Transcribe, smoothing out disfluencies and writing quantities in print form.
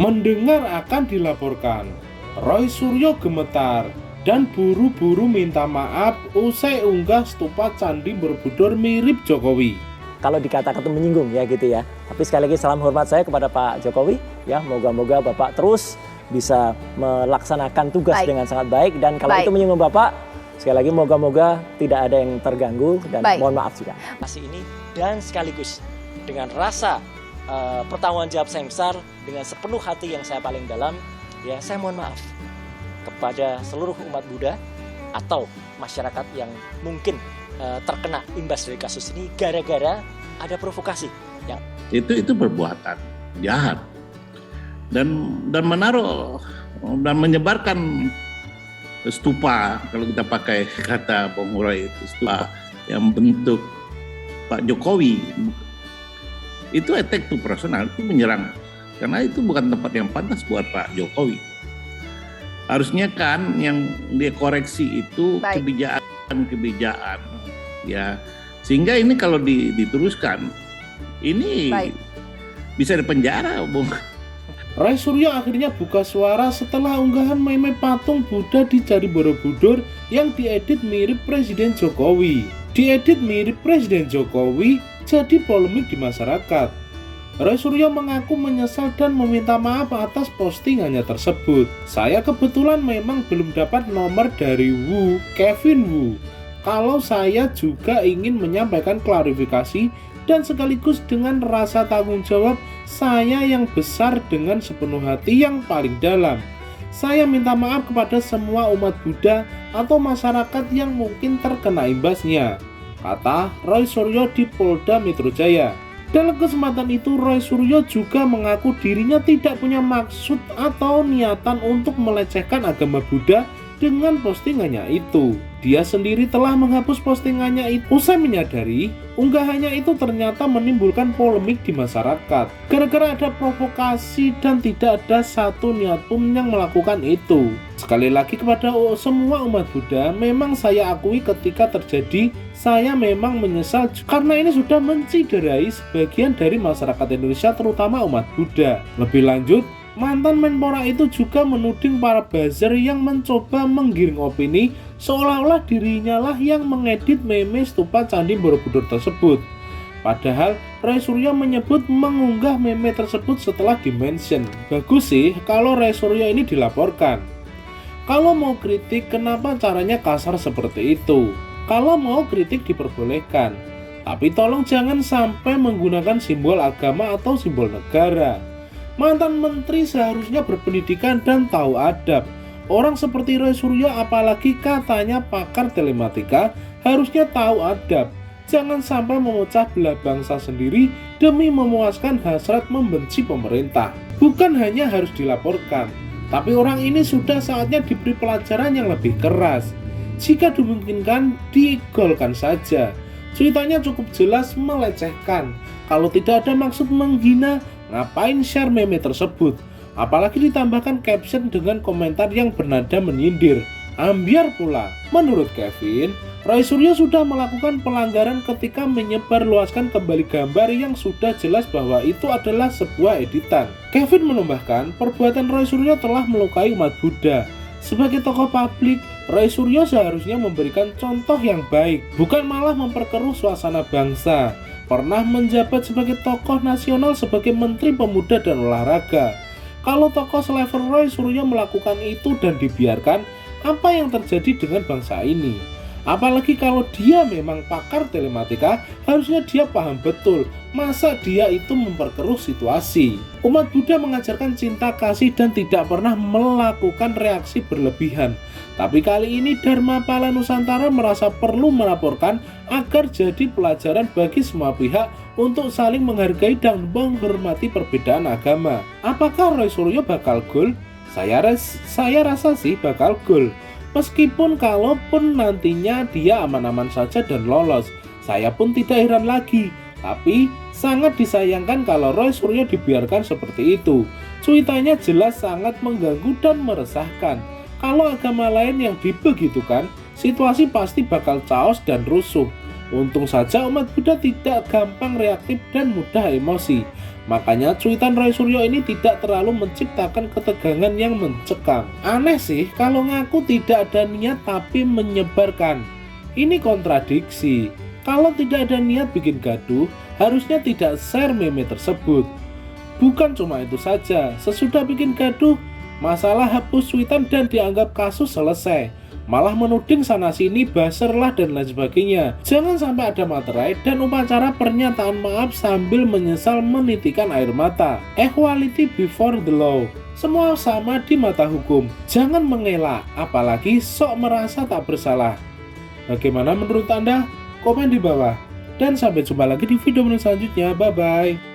Mendengar akan dilaporkan, Roy Suryo gemetar dan buru-buru minta maaf usai unggah stupa Candi Borobudur mirip Jokowi. Kalau dikatakan itu menyinggung ya gitu ya. Tapi sekali lagi salam hormat saya kepada Pak Jokowi ya. Moga-moga Bapak terus bisa melaksanakan tugas dengan sangat baik. Dan kalau itu menyinggung Bapak, sekali lagi moga-moga tidak ada yang terganggu dan mohon maaf juga. Masih ini dan sekaligus dengan rasa pertanggung jawab saya besar, dengan sepenuh hati yang saya paling dalam, ya saya mohon maaf kepada seluruh umat Buddha atau masyarakat yang mungkin terkena imbas dari kasus ini gara-gara ada provokasi yang itu perbuatan jahat dan menaruh dan menyebarkan stupa, kalau kita pakai kata Bung Roy itu stupa yang bentuk Pak Jokowi, itu attack to personal, itu menyerang karena itu bukan tempat yang pantas buat Pak Jokowi. Harusnya kan yang dia koreksi itu kebijakan ya, sehingga ini kalau diteruskan ini bisa dipenjara, Bung. Roy Suryo akhirnya buka suara setelah unggahan meme patung Buddha di Candi Borobudur yang diedit mirip Presiden Jokowi. Diedit mirip Presiden Jokowi jadi polemik di masyarakat. Roy Suryo mengaku menyesal dan meminta maaf atas postingannya tersebut. Saya kebetulan memang belum dapat nomor dari Kevin Wu. Kalau saya juga ingin menyampaikan klarifikasi dan sekaligus dengan rasa tanggung jawab saya yang besar dengan sepenuh hati yang paling dalam. Saya minta maaf kepada semua umat Buddha atau masyarakat yang mungkin terkena imbasnya, kata Roy Suryo di Polda Metro Jaya. Dalam kesempatan itu, Roy Suryo juga mengaku dirinya tidak punya maksud atau niatan untuk melecehkan agama Buddha dengan postingannya itu. Dia sendiri telah menghapus postingannya itu usai menyadari unggahannya itu ternyata menimbulkan polemik di masyarakat gara-gara ada provokasi dan tidak ada satu niat pun yang melakukan itu. Sekali lagi kepada semua umat Buddha, memang saya akui ketika terjadi saya memang menyesal karena ini sudah menciderai sebagian dari masyarakat Indonesia terutama umat Buddha. Lebih lanjut, mantan Menpora itu juga menuding para buzzer yang mencoba menggiring opini seolah-olah dirinya lah yang mengedit meme stupa Candi Borobudur tersebut. Padahal Roy Suryo menyebut mengunggah meme tersebut setelah dimention. Bagus sih kalau Roy Suryo ini dilaporkan. Kalau mau kritik, kenapa caranya kasar seperti itu? Kalau mau kritik diperbolehkan, tapi tolong jangan sampai menggunakan simbol agama atau simbol negara. Mantan menteri seharusnya berpendidikan dan tahu adab. Orang seperti Roy Suryo, apalagi katanya pakar telematika, harusnya tahu adab. Jangan sampai memecah belah bangsa sendiri demi memuaskan hasrat membenci pemerintah. Bukan hanya harus dilaporkan, tapi orang ini sudah saatnya diberi pelajaran yang lebih keras. Jika dimungkinkan, digolkan saja. Cuitannya cukup jelas melecehkan. Kalau tidak ada maksud menghina, ngapain share meme tersebut? Apalagi ditambahkan caption dengan komentar yang bernada menyindir. Ambiar pula. Menurut Kevin, Roy Suryo sudah melakukan pelanggaran ketika menyebarluaskan kembali gambar yang sudah jelas bahwa itu adalah sebuah editan. Kevin menambahkan, perbuatan Roy Suryo telah melukai umat Buddha. Sebagai tokoh publik, Roy Suryo seharusnya memberikan contoh yang baik, bukan malah memperkeruh suasana bangsa. Pernah menjabat sebagai tokoh nasional sebagai Menteri Pemuda dan Olahraga. Kalau tokoh selevel Roy Suryo melakukan itu dan dibiarkan, apa yang terjadi dengan bangsa ini? Apalagi kalau dia memang pakar telematika, harusnya dia paham betul. Masa dia itu memperkeruh situasi? Umat Buddha mengajarkan cinta kasih dan tidak pernah melakukan reaksi berlebihan. Tapi kali ini Dharma Pala Nusantara merasa perlu melaporkan agar jadi pelajaran bagi semua pihak untuk saling menghargai dan menghormati perbedaan agama. Apakah Roy Suryo bakal gol? Saya rasa sih bakal gol. Meskipun kalaupun nantinya dia aman-aman saja dan lolos, saya pun tidak heran lagi. Tapi sangat disayangkan kalau Roy Suryo dibiarkan seperti itu. Cuitannya jelas sangat mengganggu dan meresahkan. Kalau agama lain yang dibegitukan, situasi pasti bakal chaos dan rusuh. Untung saja umat Buddha tidak gampang reaktif dan mudah emosi. Makanya cuitan Roy Suryo ini tidak terlalu menciptakan ketegangan yang mencekam. Aneh sih kalau ngaku tidak ada niat tapi menyebarkan. Ini kontradiksi. Kalau tidak ada niat bikin gaduh, harusnya tidak share meme tersebut. Bukan cuma itu saja, sesudah bikin gaduh, masalah hapus cuitan dan dianggap kasus selesai. Malah menuding sana-sini, buzzer lah dan lain sebagainya. Jangan sampai ada materai dan upacara pernyataan maaf sambil menyesal menitikan air mata. Equality before the law. Semua sama di mata hukum. Jangan mengelak, apalagi sok merasa tak bersalah. Bagaimana menurut Anda? Komen di bawah. Dan sampai jumpa lagi di video selanjutnya. Bye-bye.